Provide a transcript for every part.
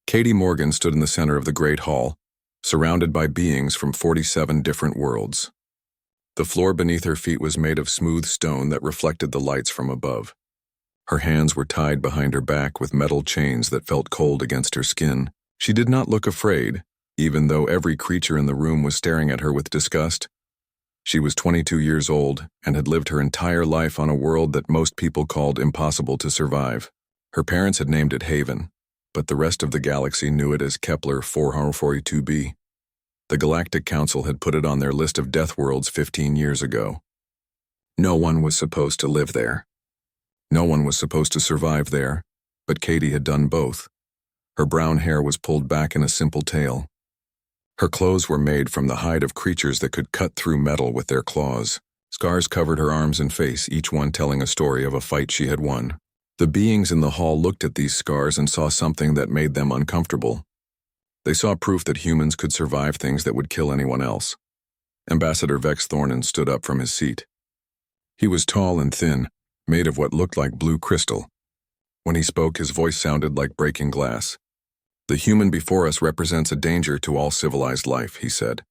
Katie Morgan stood in the center of the Great Hall, surrounded by beings from 47 different worlds. The floor beneath her feet was made of smooth stone that reflected the lights from above. Her hands were tied behind her back with metal chains that felt cold against her skin. She did not look afraid, even though every creature in the room was staring at her with disgust. She was 22 years old and had lived her entire life on a world that most people called impossible to survive. Her parents had named it Haven, but the rest of the galaxy knew it as Kepler 442b. The Galactic Council had put it on their list of death worlds 15 years ago. No one was supposed to live there. No one was supposed to survive there, but Katie had done both. Her brown hair was pulled back in a simple tail. Her clothes were made from the hide of creatures that could cut through metal with their claws. Scars covered her arms and face, each one telling a story of a fight she had won. The beings in the hall looked at these scars and saw something that made them uncomfortable. They saw proof that humans could survive things that would kill anyone else. Ambassador Vex Thornan stood up from his seat. He was tall and thin, made of what looked like blue crystal. When he spoke, his voice sounded like breaking glass. "The human before us represents a danger to all civilized life," he said.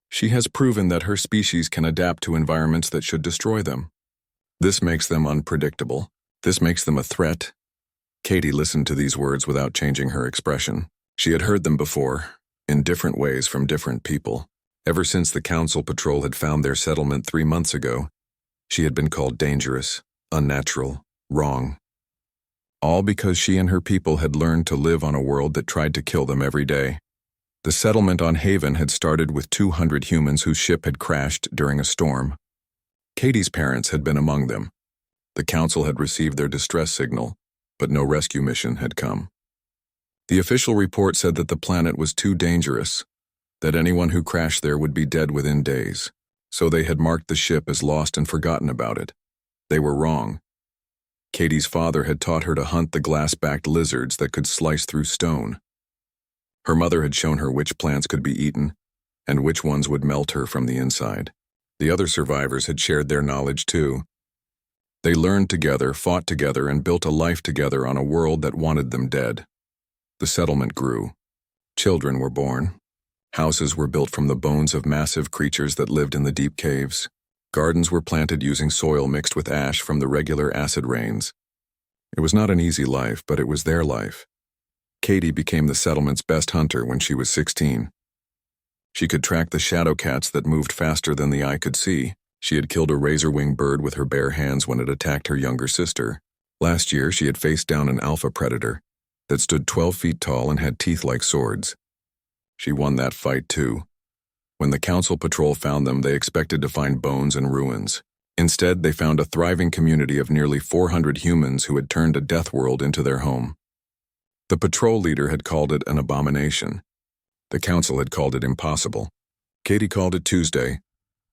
"She has proven that her species can adapt to environments that should destroy them. This makes them unpredictable. This makes them a threat." Katie listened to these words without changing her expression. She had heard them before, in different ways from different people. Ever since the Council Patrol had found their settlement 3 months ago, she had been called dangerous, unnatural, wrong. All because she and her people had learned to live on a world that tried to kill them every day. The settlement on Haven had started with 200 humans whose ship had crashed during a storm. Katie's parents had been among them. The Council had received their distress signal, but no rescue mission had come. The official report said that the planet was too dangerous, that anyone who crashed there would be dead within days, so they had marked the ship as lost and forgotten about it. They were wrong. Katie's father had taught her to hunt the glass-backed lizards that could slice through stone. Her mother had shown her which plants could be eaten, and which ones would melt her from the inside. The other survivors had shared their knowledge too. They learned together, fought together, and built a life together on a world that wanted them dead. The settlement grew. Children were born. Houses were built from the bones of massive creatures that lived in the deep caves. Gardens were planted using soil mixed with ash from the regular acid rains. It was not an easy life, but it was their life. Katie became the settlement's best hunter when she was 16. She could track the shadow cats that moved faster than the eye could see. She had killed a razor-winged bird with her bare hands when it attacked her younger sister. Last year, she had faced down an alpha predator that stood 12 feet tall and had teeth like swords. She won that fight too. When the Council Patrol found them, they expected to find bones and ruins. Instead, they found a thriving community of nearly 400 humans who had turned a death world into their home. The patrol leader had called it an abomination. The Council had called it impossible. Katie called it Tuesday.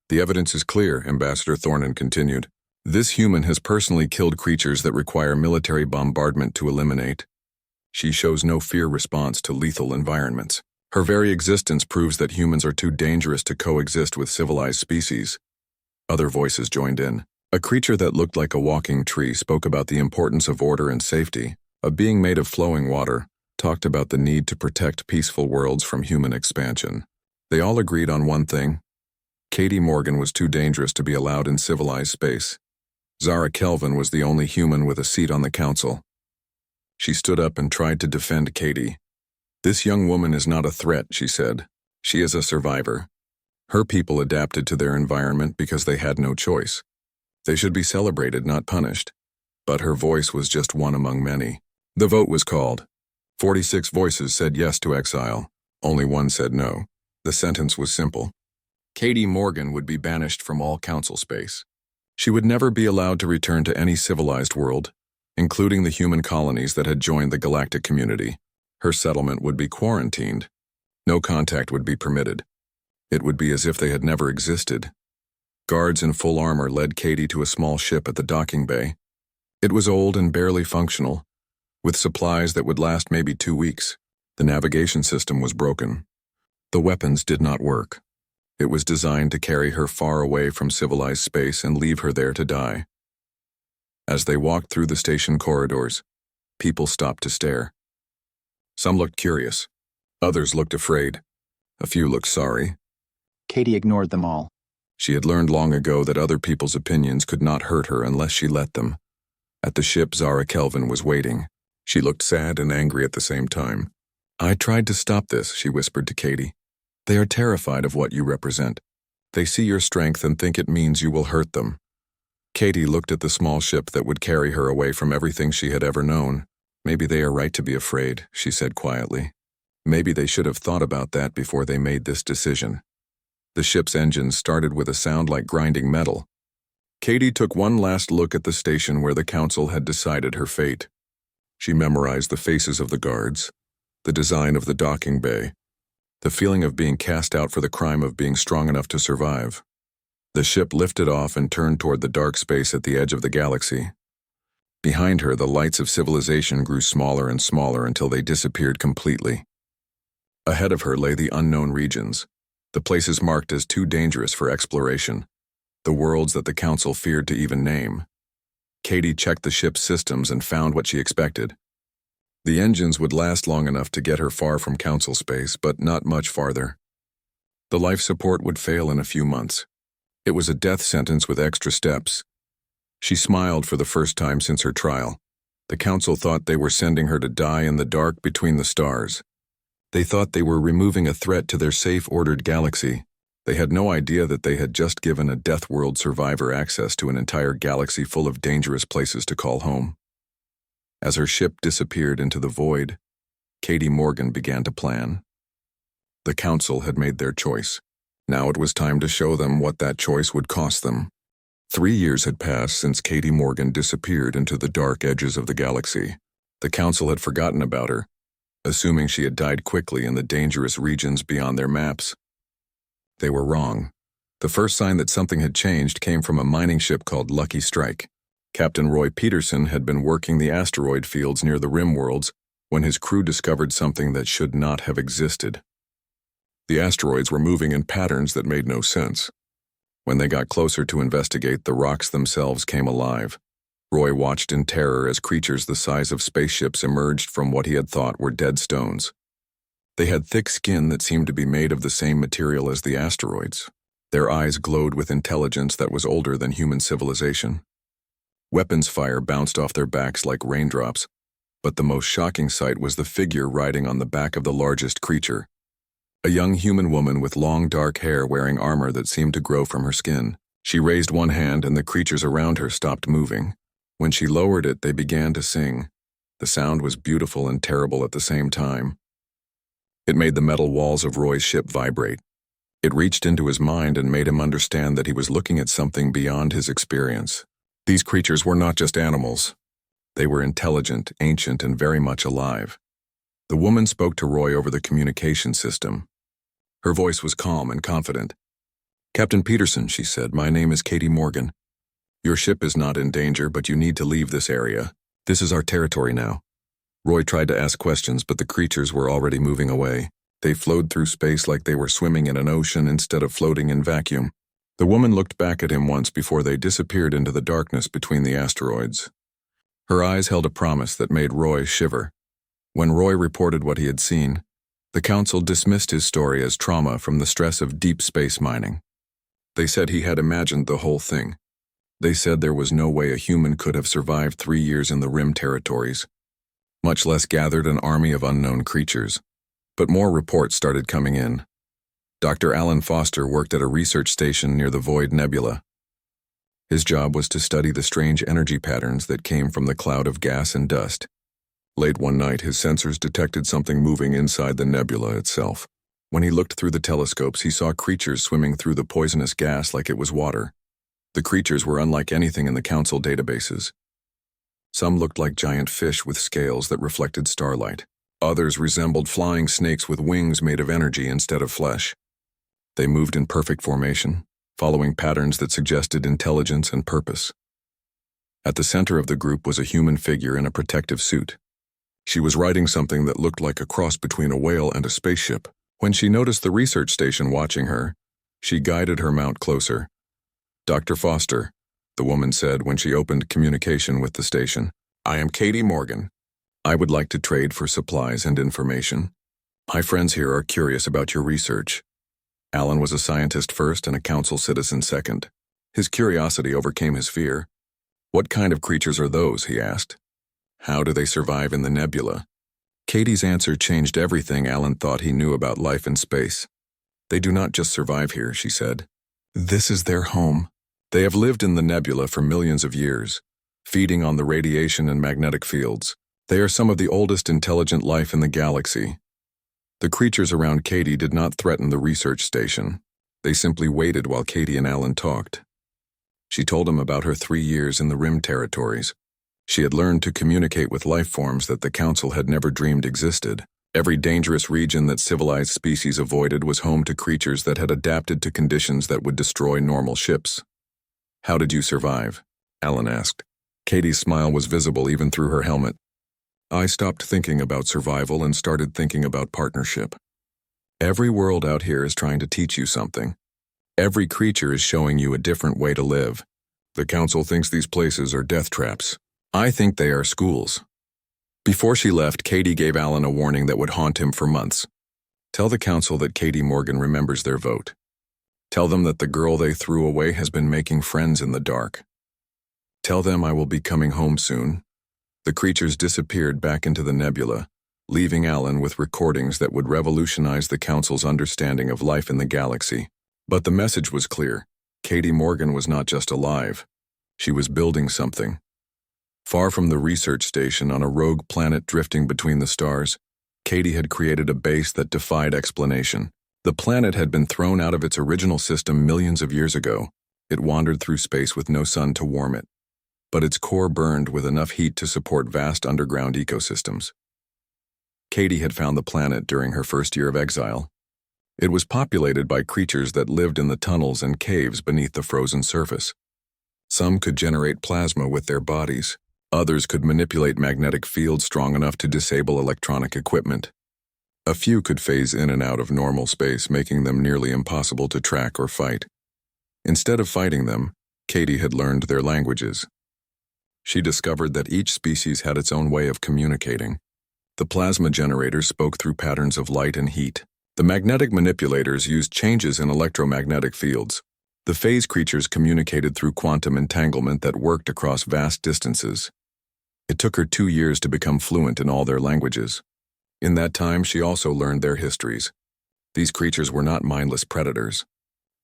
"The evidence is clear," Ambassador Thornan continued. "This human has personally killed creatures that require military bombardment to eliminate. She shows no fear response to lethal environments. Her very existence proves that humans are too dangerous to coexist with civilized species." Other voices joined in. A creature that looked like a walking tree spoke about the importance of order and safety. A being made of flowing water talked about the need to protect peaceful worlds from human expansion. They all agreed on one thing. Katie Morgan was too dangerous to be allowed in civilized space. Zara Kelvin was the only human with a seat on the council. She stood up and tried to defend Katie. "This young woman is not a threat," she said. "She is a survivor. Her people adapted to their environment because they had no choice. They should be celebrated, not punished." But her voice was just one among many. The vote was called. 46 voices said yes to exile. Only one said no. The sentence was simple. Katie Morgan would be banished from all council space. She would never be allowed to return to any civilized world, including the human colonies that had joined the galactic community. Her settlement would be quarantined. No contact would be permitted. It would be as if they had never existed. Guards in full armor led Katie to a small ship at the docking bay. It was old and barely functional, with supplies that would last maybe 2 weeks. The navigation system was broken. The weapons did not work. It was designed to carry her far away from civilized space and leave her there to die. As they walked through the station corridors, people stopped to stare. Some looked curious. Others looked afraid. A few looked sorry. Katie ignored them all. She had learned long ago that other people's opinions could not hurt her unless she let them. At the ship, Zara Kelvin was waiting. She looked sad and angry at the same time. "I tried to stop this," she whispered to Katie. "They are terrified of what you represent. They see your strength and think it means you will hurt them." Katie looked at the small ship that would carry her away from everything she had ever known. "Maybe they are right to be afraid," she said quietly. "Maybe they should have thought about that before they made this decision." The ship's engines started with a sound like grinding metal. Katie took one last look at the station where the council had decided her fate. She memorized the faces of the guards, the design of the docking bay, the feeling of being cast out for the crime of being strong enough to survive. The ship lifted off and turned toward the dark space at the edge of the galaxy. Behind her, the lights of civilization grew smaller and smaller until they disappeared completely. Ahead of her lay the unknown regions, the places marked as too dangerous for exploration, the worlds that the council feared to even name. Katie checked the ship's systems and found what she expected. The engines would last long enough to get her far from council space, but not much farther. The life support would fail in a few months. It was a death sentence with extra steps. She smiled for the first time since her trial. The council thought they were sending her to die in the dark between the stars. They thought they were removing a threat to their safe, ordered galaxy. They had no idea that they had just given a Death World survivor access to an entire galaxy full of dangerous places to call home. As her ship disappeared into the void, Katie Morgan began to plan. The council had made their choice. Now it was time to show them what that choice would cost them. 3 years had passed since Katie Morgan disappeared into the dark edges of the galaxy. The council had forgotten about her, assuming she had died quickly in the dangerous regions beyond their maps. They were wrong. The first sign that something had changed came from a mining ship called Lucky Strike. Captain Roy Peterson had been working the asteroid fields near the rim worlds when his crew discovered something that should not have existed. The asteroids were moving in patterns that made no sense. When they got closer to investigate, the rocks themselves came alive. Roy watched in terror as creatures the size of spaceships emerged from what he had thought were dead stones. They had thick skin that seemed to be made of the same material as the asteroids. Their eyes glowed with intelligence that was older than human civilization. Weapons fire bounced off their backs like raindrops, but the most shocking sight was the figure riding on the back of the largest creature. A young human woman with long dark hair wearing armor that seemed to grow from her skin. She raised one hand and the creatures around her stopped moving. When she lowered it, they began to sing. The sound was beautiful and terrible at the same time. It made the metal walls of Roy's ship vibrate. It reached into his mind and made him understand that he was looking at something beyond his experience. These creatures were not just animals. They were intelligent, ancient, and very much alive. The woman spoke to Roy over the communication system. Her voice was calm and confident. "Captain Peterson," she said, "my name is Katie Morgan. Your ship is not in danger, but you need to leave this area. This is our territory now." Roy tried to ask questions, but the creatures were already moving away. They flowed through space like they were swimming in an ocean instead of floating in vacuum. The woman looked back at him once before they disappeared into the darkness between the asteroids. Her eyes held a promise that made Roy shiver. When Roy reported what he had seen, the council dismissed his story as trauma from the stress of deep space mining. They said he had imagined the whole thing. They said there was no way a human could have survived 3 years in the Rim territories, much less gathered an army of unknown creatures. But more reports started coming in. Dr. Alan Foster worked at a research station near the Void Nebula. His job was to study the strange energy patterns that came from the cloud of gas and dust. Late one night, his sensors detected something moving inside the nebula itself. When he looked through the telescopes, he saw creatures swimming through the poisonous gas like it was water. The creatures were unlike anything in the council databases. Some looked like giant fish with scales that reflected starlight. Others resembled flying snakes with wings made of energy instead of flesh. They moved in perfect formation, following patterns that suggested intelligence and purpose. At the center of the group was a human figure in a protective suit. She was riding something that looked like a cross between a whale and a spaceship. When she noticed the research station watching her, she guided her mount closer. "Dr. Foster," the woman said when she opened communication with the station, "I am Katie Morgan. I would like to trade for supplies and information. My friends here are curious about your research. Alan was a scientist first and a council citizen second. His curiosity overcame his fear. What kind of creatures are those, he asked. How do they survive in the nebula? Katie's answer changed everything Alan thought he knew about life in space. They do not just survive here, she said. This is their home. They have lived in the nebula for millions of years, feeding on the radiation and magnetic fields. They are some of the oldest intelligent life in the galaxy. The creatures around Katie did not threaten the research station. They simply waited while Katie and Alan talked. She told him about her 3 years in the Rim territories. She had learned to communicate with life forms that the Council had never dreamed existed. Every dangerous region that civilized species avoided was home to creatures that had adapted to conditions that would destroy normal ships. How did you survive? Alan asked. Katie's smile was visible even through her helmet. I stopped thinking about survival and started thinking about partnership. Every world out here is trying to teach you something. Every creature is showing you a different way to live. The Council thinks these places are death traps. I think they are schools. Before she left, Katie gave Alan a warning that would haunt him for months. Tell the Council that Katie Morgan remembers their vote. Tell them that the girl they threw away has been making friends in the dark. Tell them I will be coming home soon. The creatures disappeared back into the nebula, leaving Alan with recordings that would revolutionize the Council's understanding of life in the galaxy. But the message was clear. Katie Morgan was not just alive. She was building something. Far from the research station on a rogue planet drifting between the stars, Katie had created a base that defied explanation. The planet had been thrown out of its original system millions of years ago. It wandered through space with no sun to warm it. But its core burned with enough heat to support vast underground ecosystems. Katie had found the planet during her first year of exile. It was populated by creatures that lived in the tunnels and caves beneath the frozen surface. Some could generate plasma with their bodies. Others could manipulate magnetic fields strong enough to disable electronic equipment. A few could phase in and out of normal space, making them nearly impossible to track or fight. Instead of fighting them, Katie had learned their languages. She discovered that each species had its own way of communicating. The plasma generators spoke through patterns of light and heat. The magnetic manipulators used changes in electromagnetic fields. The phase creatures communicated through quantum entanglement that worked across vast distances. It took her 2 years to become fluent in all their languages. In that time, she also learned their histories. These creatures were not mindless predators.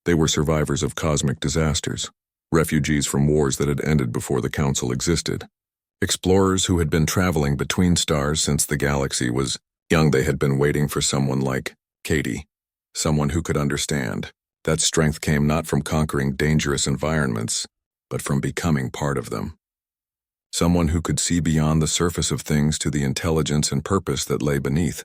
They were survivors of cosmic disasters, refugees from wars that had ended before the Council existed. Explorers who had been traveling between stars since the galaxy was young. They had been waiting for someone like Katie, someone who could understand. That strength came not from conquering dangerous environments, but from becoming part of them. Someone who could see beyond the surface of things to the intelligence and purpose that lay beneath.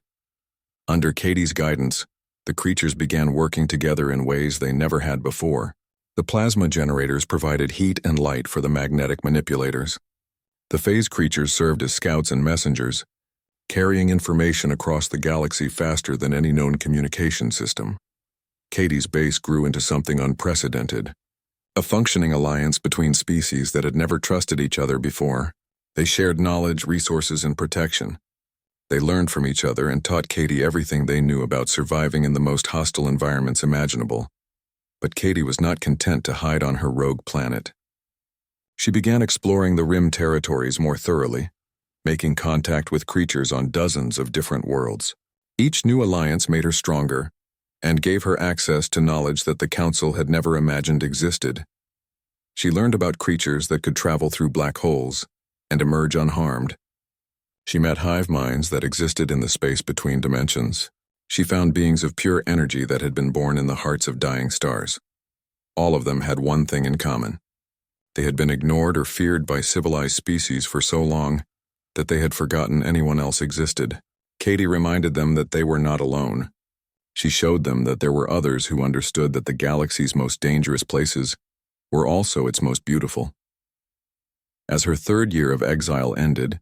Under Katie's guidance, the creatures began working together in ways they never had before. The plasma generators provided heat and light for the magnetic manipulators. The phase creatures served as scouts and messengers, carrying information across the galaxy faster than any known communication system. Katie's base grew into something unprecedented, a functioning alliance between species that had never trusted each other before. They shared knowledge, resources, and protection. They learned from each other and taught Katie everything they knew about surviving in the most hostile environments imaginable. But Katie was not content to hide on her rogue planet. She began exploring the Rim territories more thoroughly, making contact with creatures on dozens of different worlds. Each new alliance made her stronger and gave her access to knowledge that the Council had never imagined existed. She learned about creatures that could travel through black holes and emerge unharmed. She met hive minds that existed in the space between dimensions. She found beings of pure energy that had been born in the hearts of dying stars. All of them had one thing in common. They had been ignored or feared by civilized species for so long that they had forgotten anyone else existed. Katie reminded them that they were not alone. She showed them that there were others who understood that the galaxy's most dangerous places were also its most beautiful. As her 3rd year of exile ended,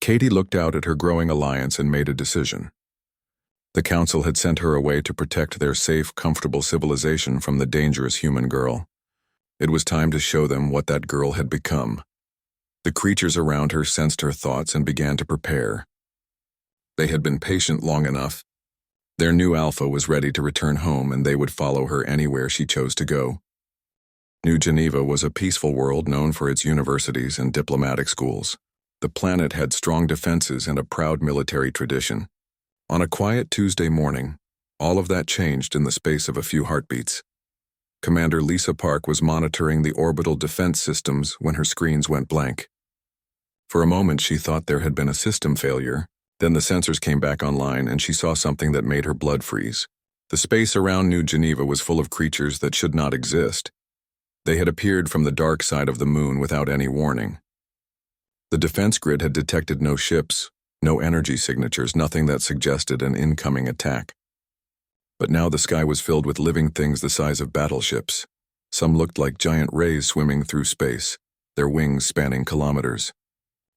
Katie looked out at her growing alliance and made a decision. The Council had sent her away to protect their safe, comfortable civilization from the dangerous human girl. It was time to show them what that girl had become. The creatures around her sensed her thoughts and began to prepare. They had been patient long enough. Their new alpha was ready to return home, and they would follow her anywhere she chose to go. New Geneva was a peaceful world known for its universities and diplomatic schools. The planet had strong defenses and a proud military tradition. On a quiet Tuesday morning, all of that changed in the space of a few heartbeats. Commander Lisa Park was monitoring the orbital defense systems when her screens went blank. For a moment, she thought there had been a system failure. Then the sensors came back online, and she saw something that made her blood freeze. The space around New Geneva was full of creatures that should not exist. They had appeared from the dark side of the moon without any warning. The defense grid had detected no ships, no energy signatures, nothing that suggested an incoming attack. But now the sky was filled with living things the size of battleships. Some looked like giant rays swimming through space, their wings spanning kilometers.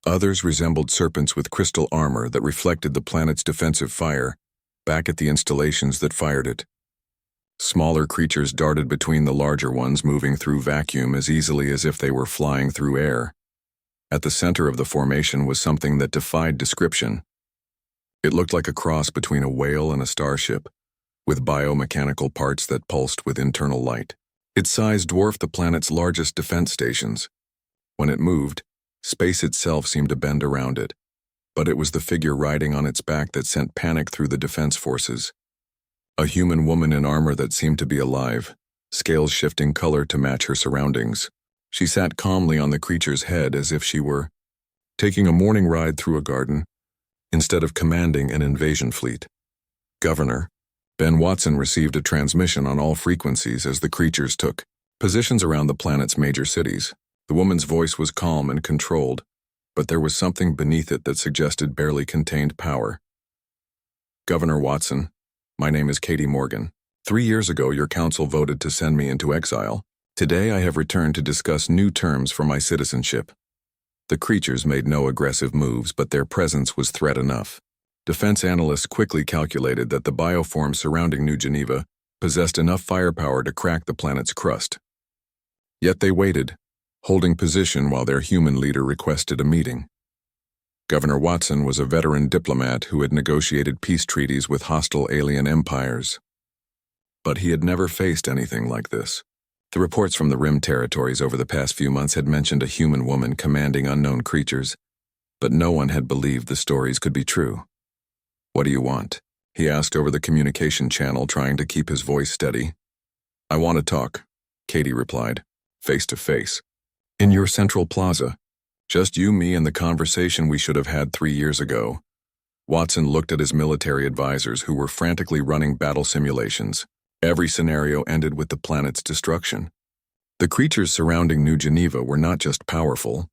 Others resembled serpents with crystal armor that reflected the planet's defensive fire back at the installations that fired it. Smaller creatures darted between the larger ones, moving through vacuum as easily as if they were flying through air. At the center of the formation was something that defied description. It looked like a cross between a whale and a starship, with biomechanical parts that pulsed with internal light. Its size dwarfed the planet's largest defense stations. When it moved, space itself seemed to bend around it, but it was the figure riding on its back that sent panic through the defense forces. A human woman in armor that seemed to be alive, scales shifting color to match her surroundings. She sat calmly on the creature's head as if she were taking a morning ride through a garden, instead of commanding an invasion fleet. Governor Ben Watson received a transmission on all frequencies as the creatures took positions around the planet's major cities. The woman's voice was calm and controlled, but there was something beneath it that suggested barely contained power. Governor Watson, my name is Katie Morgan. 3 years ago, your council voted to send me into exile. Today, I have returned to discuss new terms for my citizenship. The creatures made no aggressive moves, but their presence was threat enough. Defense analysts quickly calculated that the bioforms surrounding New Geneva possessed enough firepower to crack the planet's crust. Yet they waited, holding position while their human leader requested a meeting. Governor Watson was a veteran diplomat who had negotiated peace treaties with hostile alien empires. But he had never faced anything like this. The reports from the Rim territories over the past few months had mentioned a human woman commanding unknown creatures, but no one had believed the stories could be true. "What do you want?" he asked over the communication channel, trying to keep his voice steady. "I want to talk," Katie replied, face to face. "In your central plaza. Just you, me, and the conversation we should have had 3 years ago." Watson looked at his military advisors who were frantically running battle simulations. Every scenario ended with the planet's destruction. The creatures surrounding New Geneva were not just powerful.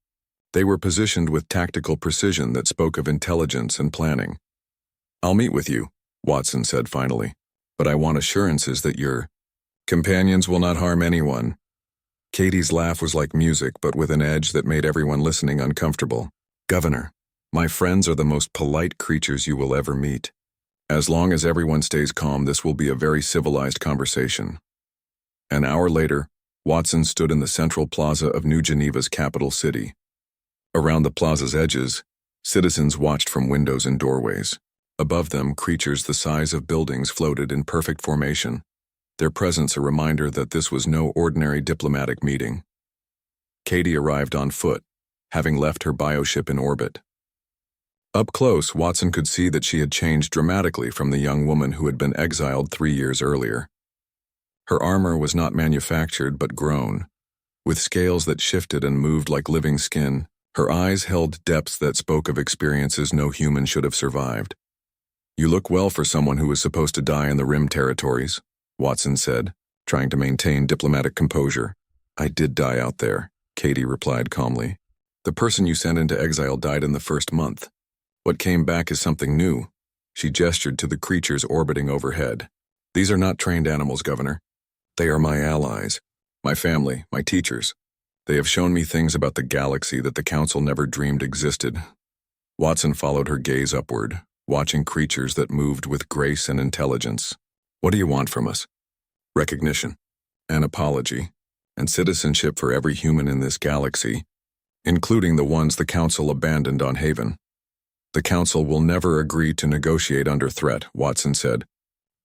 They were positioned with tactical precision that spoke of intelligence and planning. "I'll meet with you," Watson said finally, "but I want assurances that your companions will not harm anyone." Katie's laugh was like music, but with an edge that made everyone listening uncomfortable. "Governor, my friends are the most polite creatures you will ever meet. As long as everyone stays calm, this will be a very civilized conversation." An hour later, Watson stood in the central plaza of New Geneva's capital city. Around the plaza's edges, citizens watched from windows and doorways. Above them, creatures the size of buildings floated in perfect formation, their presence a reminder that this was no ordinary diplomatic meeting. Katie arrived on foot, having left her bioship in orbit. Up close, Watson could see that she had changed dramatically from the young woman who had been exiled 3 years earlier. Her armor was not manufactured but grown, with scales that shifted and moved like living skin. Her eyes held depths that spoke of experiences no human should have survived. "You look well for someone who was supposed to die in the Rim territories," Watson said, trying to maintain diplomatic composure. "I did die out there," Katie replied calmly. "The person you sent into exile died in the first month. What came back is something new." She gestured to the creatures orbiting overhead. "These are not trained animals, Governor. They are my allies, my family, my teachers. They have shown me things about the galaxy that the Council never dreamed existed." Watson followed her gaze upward, watching creatures that moved with grace and intelligence. "What do you want from us?" "Recognition, an apology, and citizenship for every human in this galaxy. including the ones the Council abandoned on Haven. The Council will never agree to negotiate under threat, Watson said.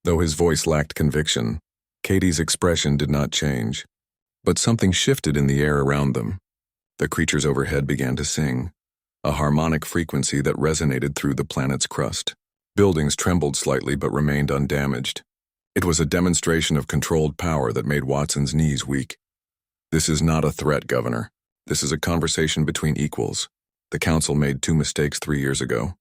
Though his voice lacked conviction, Katie's expression did not change. But something shifted in the air around them. The creatures overhead began to sing, a harmonic frequency that resonated through the planet's crust. Buildings trembled slightly but remained undamaged. It was a demonstration of controlled power that made Watson's knees weak. This is not a threat, Governor. This is a conversation between equals. The Council made 2 mistakes 3 years ago.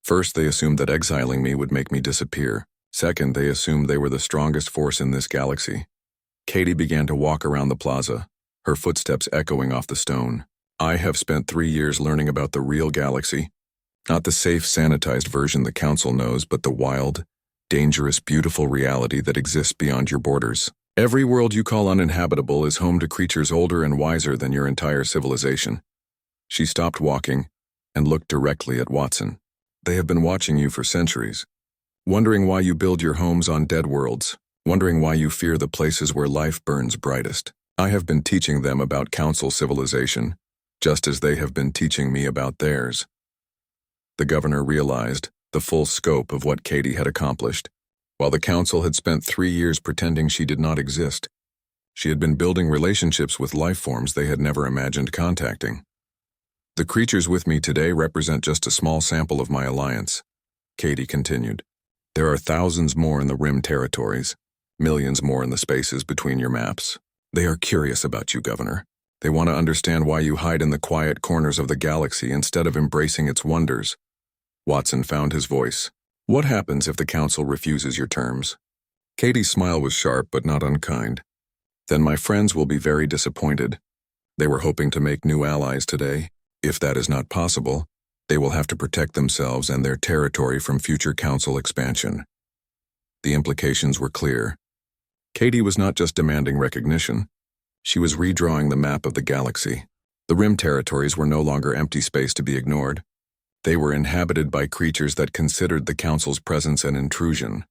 First, they assumed that exiling me would make me disappear. Second, they assumed they were the strongest force in this galaxy. Katie began to walk around the plaza, her footsteps echoing off the stone. I have spent 3 years learning about the real galaxy. Not the safe, sanitized version the Council knows, but the wild, dangerous, beautiful reality that exists beyond your borders. Every world you call uninhabitable is home to creatures older and wiser than your entire civilization. She stopped walking and looked directly at Watson. They have been watching you for centuries, wondering why you build your homes on dead worlds, wondering why you fear the places where life burns brightest. I have been teaching them about Council civilization, just as they have been teaching me about theirs. The Governor realized the full scope of what Katie had accomplished. While the Council had spent 3 years pretending she did not exist, she had been building relationships with life forms they had never imagined contacting. The creatures with me today represent just a small sample of my alliance, Katie continued. There are thousands more in the Rim territories, millions more in the spaces between your maps. They are curious about you, Governor. They want to understand why you hide in the quiet corners of the galaxy instead of embracing its wonders. Watson found his voice. What happens if the Council refuses your terms? Katie's smile was sharp but not unkind. Then my friends will be very disappointed. They were hoping to make new allies today. If that is not possible, they will have to protect themselves and their territory from future Council expansion. The implications were clear. Katie was not just demanding recognition. She was redrawing the map of the galaxy. The Rim territories were no longer empty space to be ignored. They were inhabited by creatures that considered the Council's presence an intrusion.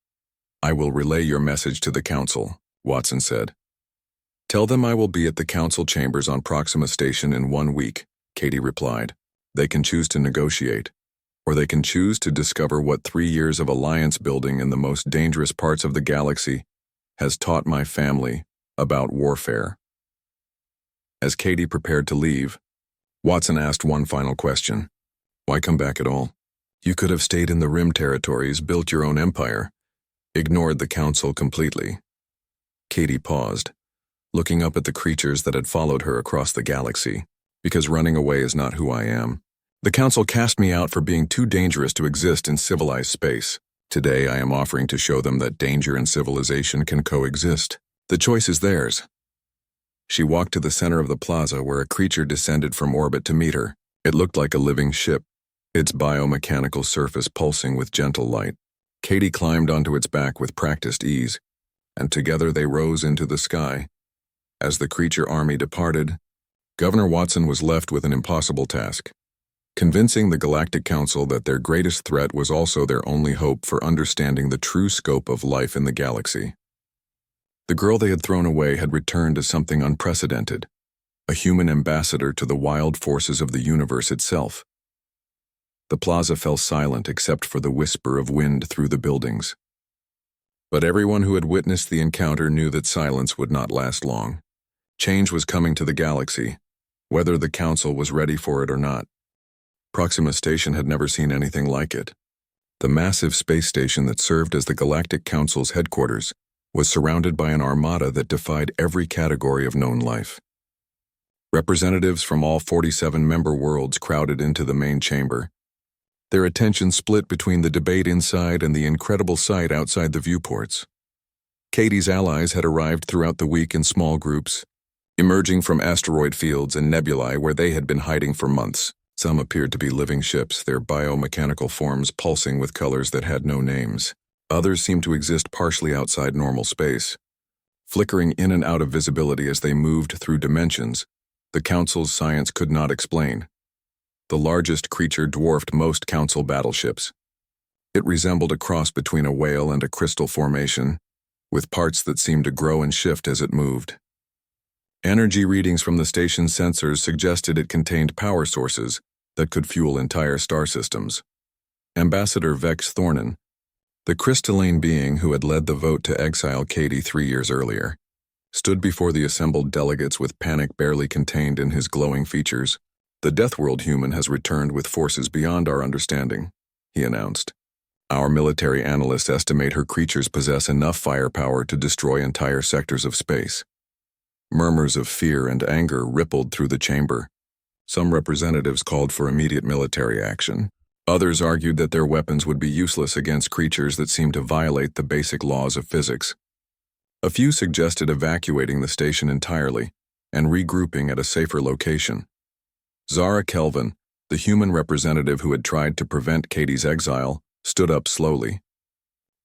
I will relay your message to the Council, Watson said. Tell them I will be at the Council chambers on Proxima Station in 1 week, Katie replied. They can choose to negotiate, or they can choose to discover what 3 years of alliance building in the most dangerous parts of the galaxy has taught my family about warfare. As Katie prepared to leave, Watson asked one final question. Why come back at all? You could have stayed in the Rim territories, built your own empire, ignored the Council completely. Katie paused, looking up at the creatures that had followed her across the galaxy. Because running away is not who I am. The Council cast me out for being too dangerous to exist in civilized space. Today I am offering to show them that danger and civilization can coexist. The choice is theirs. She walked to the center of the plaza where a creature descended from orbit to meet her. It looked like a living ship, its biomechanical surface pulsing with gentle light. Katie climbed onto its back with practiced ease, and together they rose into the sky. As the creature army departed, Governor Watson was left with an impossible task, convincing the Galactic Council that their greatest threat was also their only hope for understanding the true scope of life in the galaxy. The girl they had thrown away had returned as something unprecedented, a human ambassador to the wild forces of the universe itself. The plaza fell silent except for the whisper of wind through the buildings. But everyone who had witnessed the encounter knew that silence would not last long. Change was coming to the galaxy, whether the Council was ready for it or not. Proxima Station had never seen anything like it. The massive space station that served as the Galactic Council's headquarters was surrounded by an armada that defied every category of known life. Representatives from all 47 member worlds crowded into the main chamber, their attention split between the debate inside and the incredible sight outside the viewports. Katie's allies had arrived throughout the week in small groups, emerging from asteroid fields and nebulae where they had been hiding for months. Some appeared to be living ships, their biomechanical forms pulsing with colors that had no names. Others seemed to exist partially outside normal space, flickering in and out of visibility as they moved through dimensions the Council's science could not explain. The largest creature dwarfed most Council battleships. It resembled a cross between a whale and a crystal formation, with parts that seemed to grow and shift as it moved. Energy readings from the station's sensors suggested it contained power sources that could fuel entire star systems. Ambassador Vex Thornan, the crystalline being who had led the vote to exile Katie 3 years earlier, stood before the assembled delegates with panic barely contained in his glowing features. "The Deathworld human has returned with forces beyond our understanding," he announced. "Our military analysts estimate her creatures possess enough firepower to destroy entire sectors of space." Murmurs of fear and anger rippled through the chamber. Some representatives called for immediate military action. Others argued that their weapons would be useless against creatures that seemed to violate the basic laws of physics. A few suggested evacuating the station entirely and regrouping at a safer location. Zara Kelvin, the human representative who had tried to prevent Katie's exile, stood up slowly.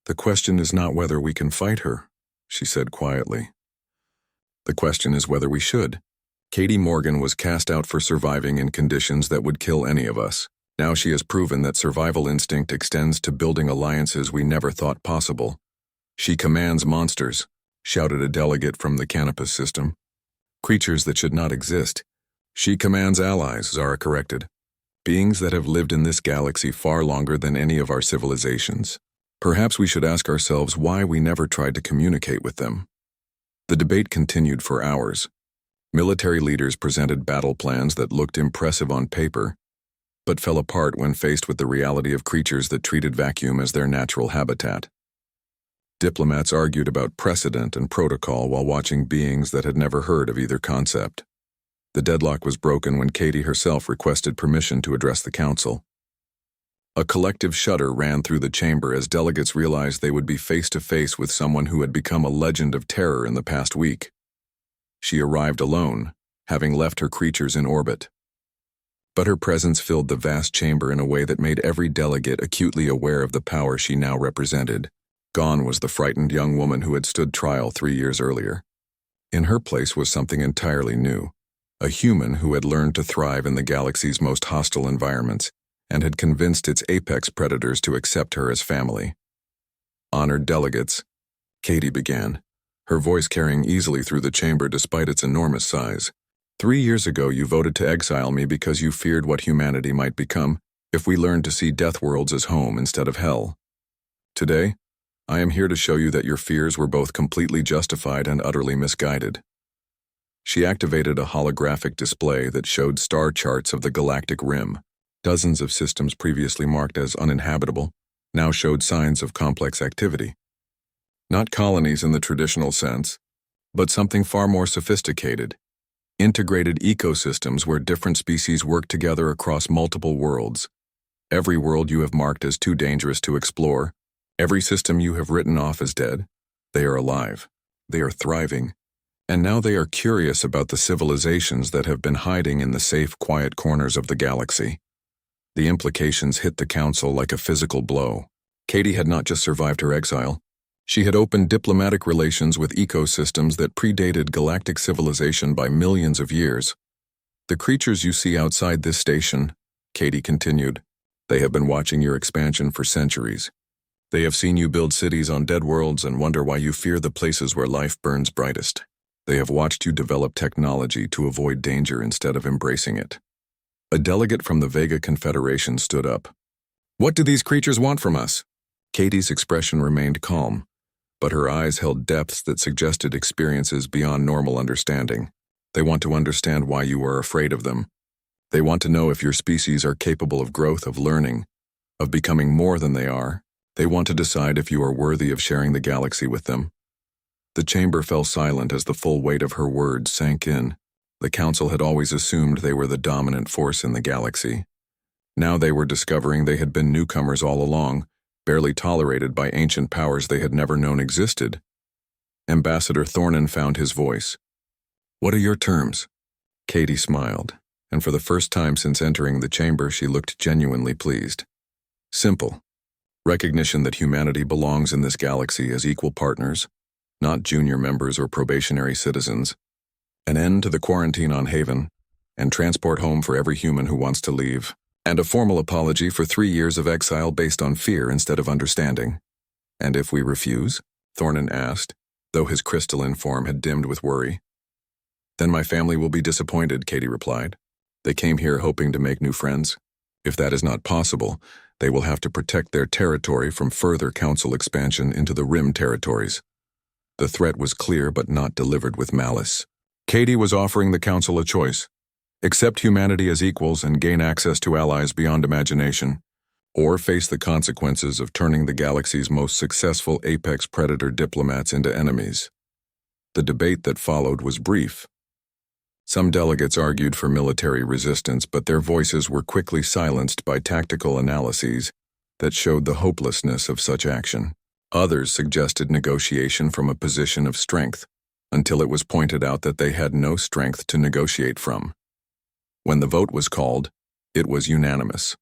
"The question is not whether we can fight her," she said quietly. "The question is whether we should." Katie Morgan was cast out for surviving in conditions that would kill any of us. Now she has proven that survival instinct extends to building alliances we never thought possible. "She commands monsters," shouted a delegate from the Canopus system. "Creatures that should not exist." "She commands allies," Zara corrected. "Beings that have lived in this galaxy far longer than any of our civilizations. Perhaps we should ask ourselves why we never tried to communicate with them." The debate continued for hours. Military leaders presented battle plans that looked impressive on paper, but fell apart when faced with the reality of creatures that treated vacuum as their natural habitat. Diplomats argued about precedent and protocol while watching beings that had never heard of either concept. The deadlock was broken when Katie herself requested permission to address the council. A collective shudder ran through the chamber as delegates realized they would be face to face with someone who had become a legend of terror in the past week. She arrived alone, having left her creatures in orbit. But her presence filled the vast chamber in a way that made every delegate acutely aware of the power she now represented. Gone was the frightened young woman who had stood trial 3 years earlier. In her place was something entirely new. A human who had learned to thrive in the galaxy's most hostile environments and had convinced its apex predators to accept her as family. "Honored delegates," Katie began, her voice carrying easily through the chamber despite its enormous size. 3 years ago you voted to exile me because you feared what humanity might become if we learned to see Deathworlds as home instead of hell. Today, I am here to show you that your fears were both completely justified and utterly misguided. She activated a holographic display that showed star charts of the galactic rim. Dozens of systems previously marked as uninhabitable now showed signs of complex activity. Not colonies in the traditional sense, but something far more sophisticated. Integrated ecosystems where different species work together across multiple worlds. Every world you have marked as too dangerous to explore, every system you have written off as dead, they are alive, they are thriving, and now they are curious about the civilizations that have been hiding in the safe, quiet corners of the galaxy. The implications hit the council like a physical blow. Katie had not just survived her exile, she had opened diplomatic relations with ecosystems that predated galactic civilization by millions of years. "The creatures you see outside this station," Katie continued, "they have been watching your expansion for centuries. They have seen you build cities on dead worlds and wonder why you fear the places where life burns brightest. They have watched you develop technology to avoid danger instead of embracing it." A delegate from the Vega Confederation stood up. "What do these creatures want from us?" Katie's expression remained calm, but her eyes held depths that suggested experiences beyond normal understanding. "They want to understand why you are afraid of them. They want to know if your species are capable of growth, of learning, of becoming more than they are. They want to decide if you are worthy of sharing the galaxy with them." The chamber fell silent as the full weight of her words sank in. The council had always assumed they were the dominant force in the galaxy. Now they were discovering they had been newcomers all along, barely tolerated by ancient powers they had never known existed. Ambassador Thornan found his voice. "What are your terms?" Katie smiled, and for the first time since entering the chamber she looked genuinely pleased. "Simple. Recognition that humanity belongs in this galaxy as equal partners, not junior members or probationary citizens. An end to the quarantine on Haven, and transport home for every human who wants to leave. And a formal apology for 3 years of exile based on fear instead of understanding." "And if we refuse?" Thornan asked, though his crystalline form had dimmed with worry. Then my family will be disappointed, Katie replied. They came here hoping to make new friends. If that is not possible, they will have to protect their territory from further council expansion into the Rim territories. The threat was clear but not delivered with malice. Katie was offering the council a choice. Accept humanity as equals and gain access to allies beyond imagination, or face the consequences of turning the galaxy's most successful apex predator diplomats into enemies. The debate that followed was brief. Some delegates argued for military resistance, but their voices were quickly silenced by tactical analyses that showed the hopelessness of such action. Others suggested negotiation from a position of strength, until it was pointed out that they had no strength to negotiate from. When the vote was called, it was unanimous.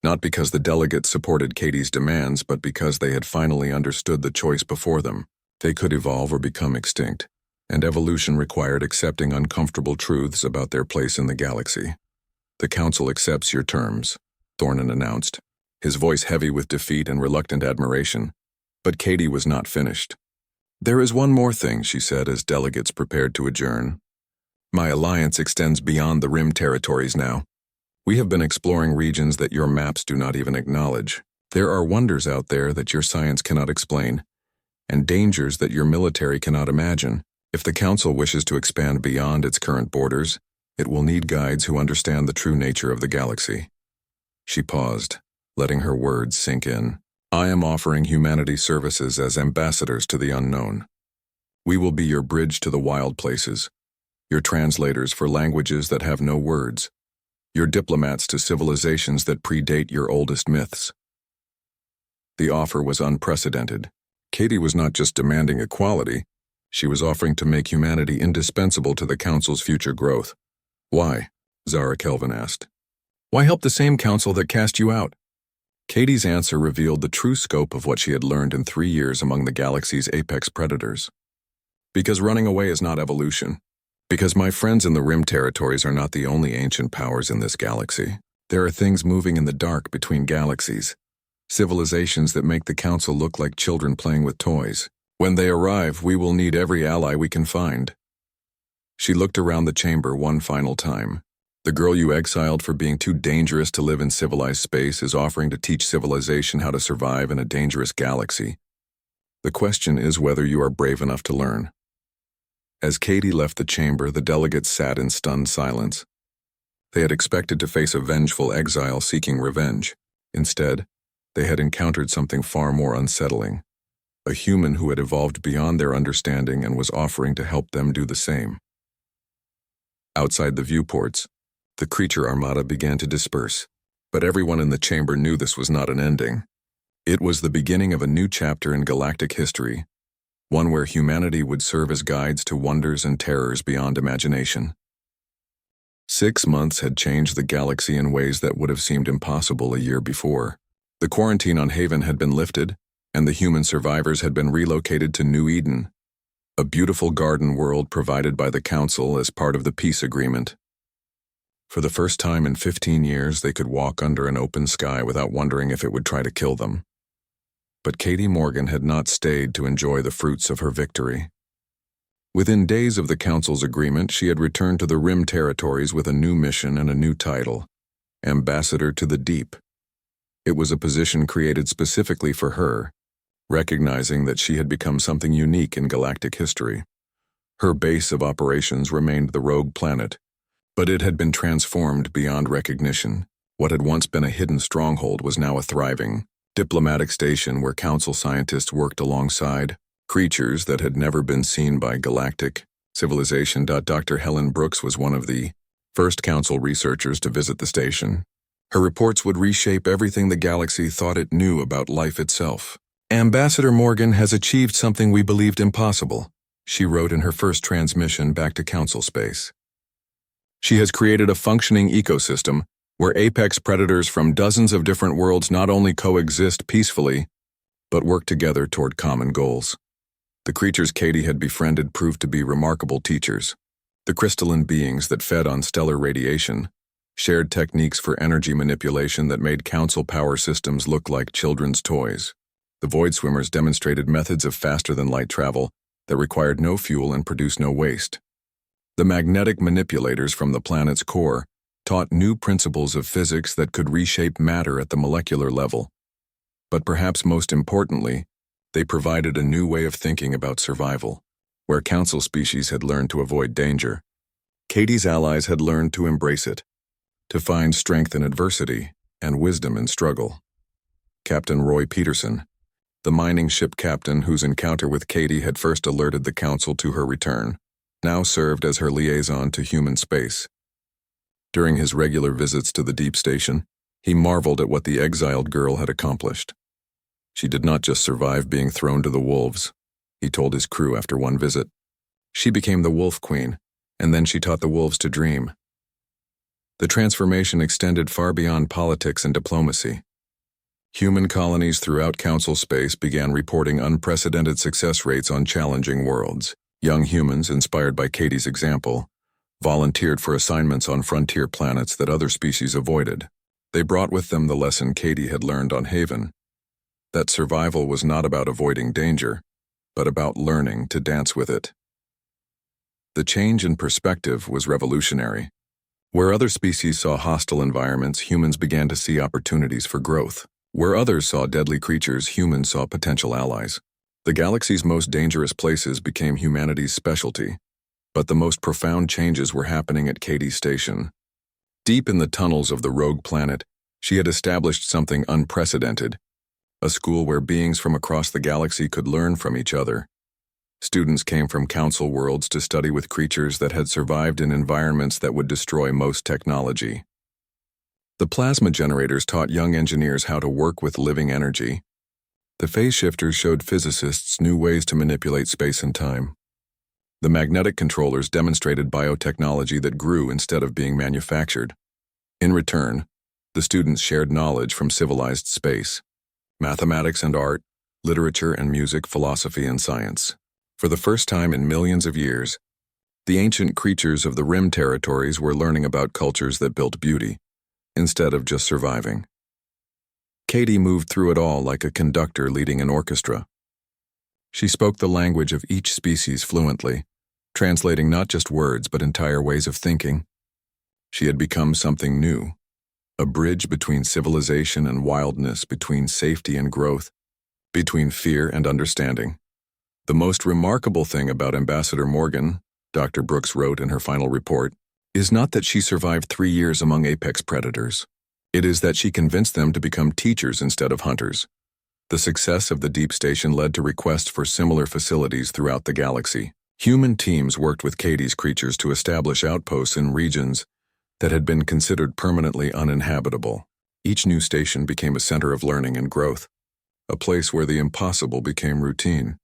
Not because the delegates supported Katie's demands, but because they had finally understood the choice before them. They could evolve or become extinct, and evolution required accepting uncomfortable truths about their place in the galaxy. The Council accepts your terms, Thornton announced, his voice heavy with defeat and reluctant admiration. But Katie was not finished. There is one more thing, she said as delegates prepared to adjourn. My alliance extends beyond the Rim territories now. We have been exploring regions that your maps do not even acknowledge. There are wonders out there that your science cannot explain, and dangers that your military cannot imagine. If the Council wishes to expand beyond its current borders, it will need guides who understand the true nature of the galaxy. She paused, letting her words sink in. I am offering humanity services as ambassadors to the unknown. We will be your bridge to the wild places, your translators for languages that have no words, your diplomats to civilizations that predate your oldest myths. The offer was unprecedented. Katie was not just demanding equality, she was offering to make humanity indispensable to the Council's future growth. Why? Zara Kelvin asked. Why help the same Council that cast you out? Katie's answer revealed the true scope of what she had learned in 3 years among the galaxy's apex predators. Because running away is not evolution. Because my friends in the Rim territories are not the only ancient powers in this galaxy. There are things moving in the dark between galaxies. Civilizations that make the Council look like children playing with toys. When they arrive, we will need every ally we can find. She looked around the chamber one final time. The girl you exiled for being too dangerous to live in civilized space is offering to teach civilization how to survive in a dangerous galaxy. The question is whether you are brave enough to learn. As Katie left the chamber, the delegates sat in stunned silence. They had expected to face a vengeful exile seeking revenge. Instead, they had encountered something far more unsettling. A human who had evolved beyond their understanding and was offering to help them do the same. Outside the viewports, the creature armada began to disperse, but everyone in the chamber knew this was not an ending. It was the beginning of a new chapter in galactic history, one where humanity would serve as guides to wonders and terrors beyond imagination. 6 months had changed the galaxy in ways that would have seemed impossible a year before. The quarantine on Haven had been lifted, and the human survivors had been relocated to New Eden, a beautiful garden world provided by the Council as part of the peace agreement. For the first time in 15 years, they could walk under an open sky without wondering if it would try to kill them. But Katie Morgan had not stayed to enjoy the fruits of her victory. Within days of the Council's agreement, she had returned to the Rim territories with a new mission and a new title, Ambassador to the Deep. It was a position created specifically for her, recognizing that she had become something unique in galactic history. Her base of operations remained the rogue planet, but it had been transformed beyond recognition. What had once been a hidden stronghold was now a thriving, diplomatic station where Council scientists worked alongside creatures that had never been seen by galactic civilization. Dr. Helen Brooks was one of the first Council researchers to visit the station. Her reports would reshape everything the galaxy thought it knew about life itself. Ambassador Morgan has achieved something we believed impossible, she wrote in her first transmission back to Council space. She has created a functioning ecosystem where apex predators from dozens of different worlds not only coexist peacefully, but work together toward common goals. The creatures Katie had befriended proved to be remarkable teachers. The crystalline beings that fed on stellar radiation shared techniques for energy manipulation that made Council power systems look like children's toys. The void swimmers demonstrated methods of faster-than-light travel that required no fuel and produced no waste. The magnetic manipulators from the planet's core taught new principles of physics that could reshape matter at the molecular level. But perhaps most importantly, they provided a new way of thinking about survival, where council species had learned to avoid danger. Katie's allies had learned to embrace it, to find strength in adversity and wisdom in struggle. Captain Roy Peterson, the mining ship captain whose encounter with Katie had first alerted the council to her return, now served as her liaison to human space. During his regular visits to the deep station, he marveled at what the exiled girl had accomplished. She did not just survive being thrown to the wolves, he told his crew after one visit. She became the Wolf Queen, and then she taught the wolves to dream. The transformation extended far beyond politics and diplomacy. Human colonies throughout council space began reporting unprecedented success rates on challenging worlds. Young humans, inspired by Katie's example, volunteered for assignments on frontier planets that other species avoided. They brought with them the lesson Katie had learned on Haven, that survival was not about avoiding danger, but about learning to dance with it. The change in perspective was revolutionary. Where other species saw hostile environments, humans began to see opportunities for growth. Where others saw deadly creatures, humans saw potential allies. The galaxy's most dangerous places became humanity's specialty, but the most profound changes were happening at Katie's station. Deep in the tunnels of the rogue planet, she had established something unprecedented, a school where beings from across the galaxy could learn from each other. Students came from council worlds to study with creatures that had survived in environments that would destroy most technology. The plasma generators taught young engineers how to work with living energy. The phase shifters showed physicists new ways to manipulate space and time. The magnetic controllers demonstrated biotechnology that grew instead of being manufactured. In return, the students shared knowledge from civilized space, mathematics and art, literature and music, philosophy and science. For the first time in millions of years, the ancient creatures of the Rim territories were learning about cultures that built beauty, instead of just surviving. Katie moved through it all like a conductor leading an orchestra. She spoke the language of each species fluently, translating not just words but entire ways of thinking. She had become something new, a bridge between civilization and wildness, between safety and growth, between fear and understanding. The most remarkable thing about Ambassador Morgan, Dr. Brooks wrote in her final report, is not that she survived 3 years among apex predators. It is that she convinced them to become teachers instead of hunters. The success of the deep station led to requests for similar facilities throughout the galaxy. Human teams worked with Katie's creatures to establish outposts in regions that had been considered permanently uninhabitable. Each new station became a center of learning and growth, a place where the impossible became routine.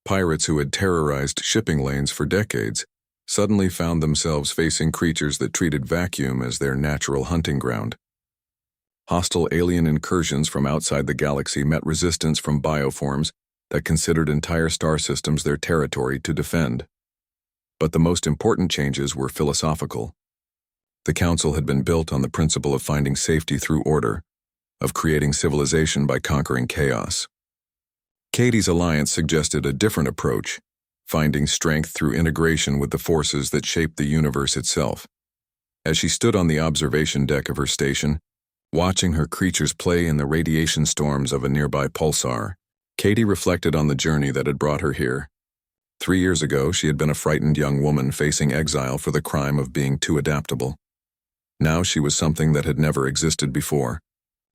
Pirates who had terrorized shipping lanes for decades suddenly found themselves facing creatures that treated vacuum as their natural hunting ground. Hostile alien incursions from outside the galaxy met resistance from bioforms that considered entire star systems their territory to defend. But the most important changes were philosophical. The Council had been built on the principle of finding safety through order, of creating civilization by conquering chaos. Katie's alliance suggested a different approach, finding strength through integration with the forces that shaped the universe itself. As she stood on the observation deck of her station, watching her creatures play in the radiation storms of a nearby pulsar, Katie reflected on the journey that had brought her here. 3 years ago, she had been a frightened young woman facing exile for the crime of being too adaptable. Now she was something that had never existed before.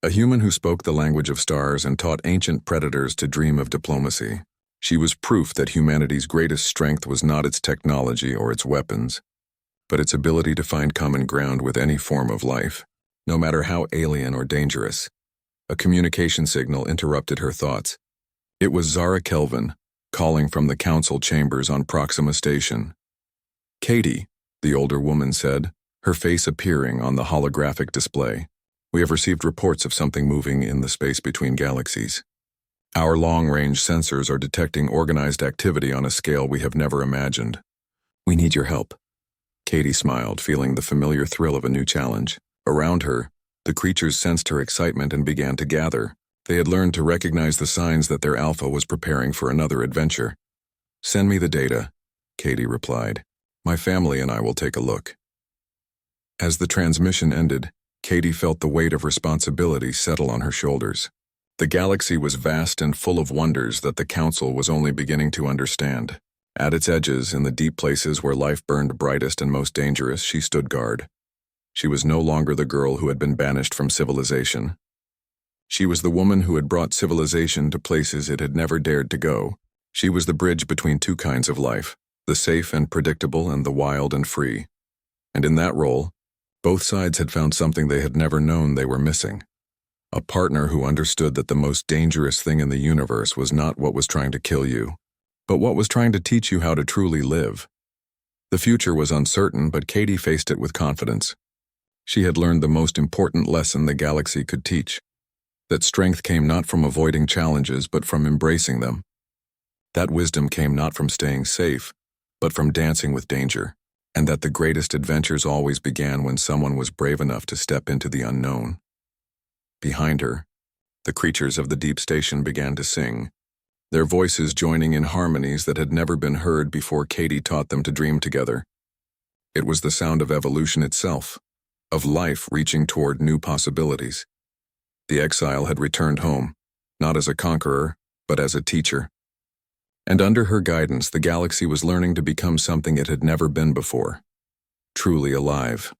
A human who spoke the language of stars and taught ancient predators to dream of diplomacy. She was proof that humanity's greatest strength was not its technology or its weapons, but its ability to find common ground with any form of life, no matter how alien or dangerous. A communication signal interrupted her thoughts. It was Zara Kelvin, calling from the council chambers on Proxima Station. "Katie," the older woman said, her face appearing on the holographic display. "We have received reports of something moving in the space between galaxies. Our long-range sensors are detecting organized activity on a scale we have never imagined. We need your help." Katie smiled, feeling the familiar thrill of a new challenge. Around her, the creatures sensed her excitement and began to gather. They had learned to recognize the signs that their alpha was preparing for another adventure. "Send me the data," Katie replied. My family and I will take a look." As the transmission ended, Katie felt the weight of responsibility settle on her shoulders. The galaxy was vast and full of wonders that the Council was only beginning to understand. At its edges, in the deep places where life burned brightest and most dangerous, she stood guard. She was no longer the girl who had been banished from civilization. She was the woman who had brought civilization to places it had never dared to go. She was the bridge between two kinds of life, the safe and predictable and the wild and free. And in that role, both sides had found something they had never known they were missing. A partner who understood that the most dangerous thing in the universe was not what was trying to kill you, but what was trying to teach you how to truly live. The future was uncertain, but Katie faced it with confidence. She had learned the most important lesson the galaxy could teach, that strength came not from avoiding challenges, but from embracing them. That wisdom came not from staying safe, but from dancing with danger, and that the greatest adventures always began when someone was brave enough to step into the unknown. Behind her, the creatures of the deep station began to sing, their voices joining in harmonies that had never been heard before Katie taught them to dream together. It was the sound of evolution itself, of life reaching toward new possibilities. The exile had returned home, not as a conqueror, but as a teacher. And under her guidance, the galaxy was learning to become something it had never been before, truly alive.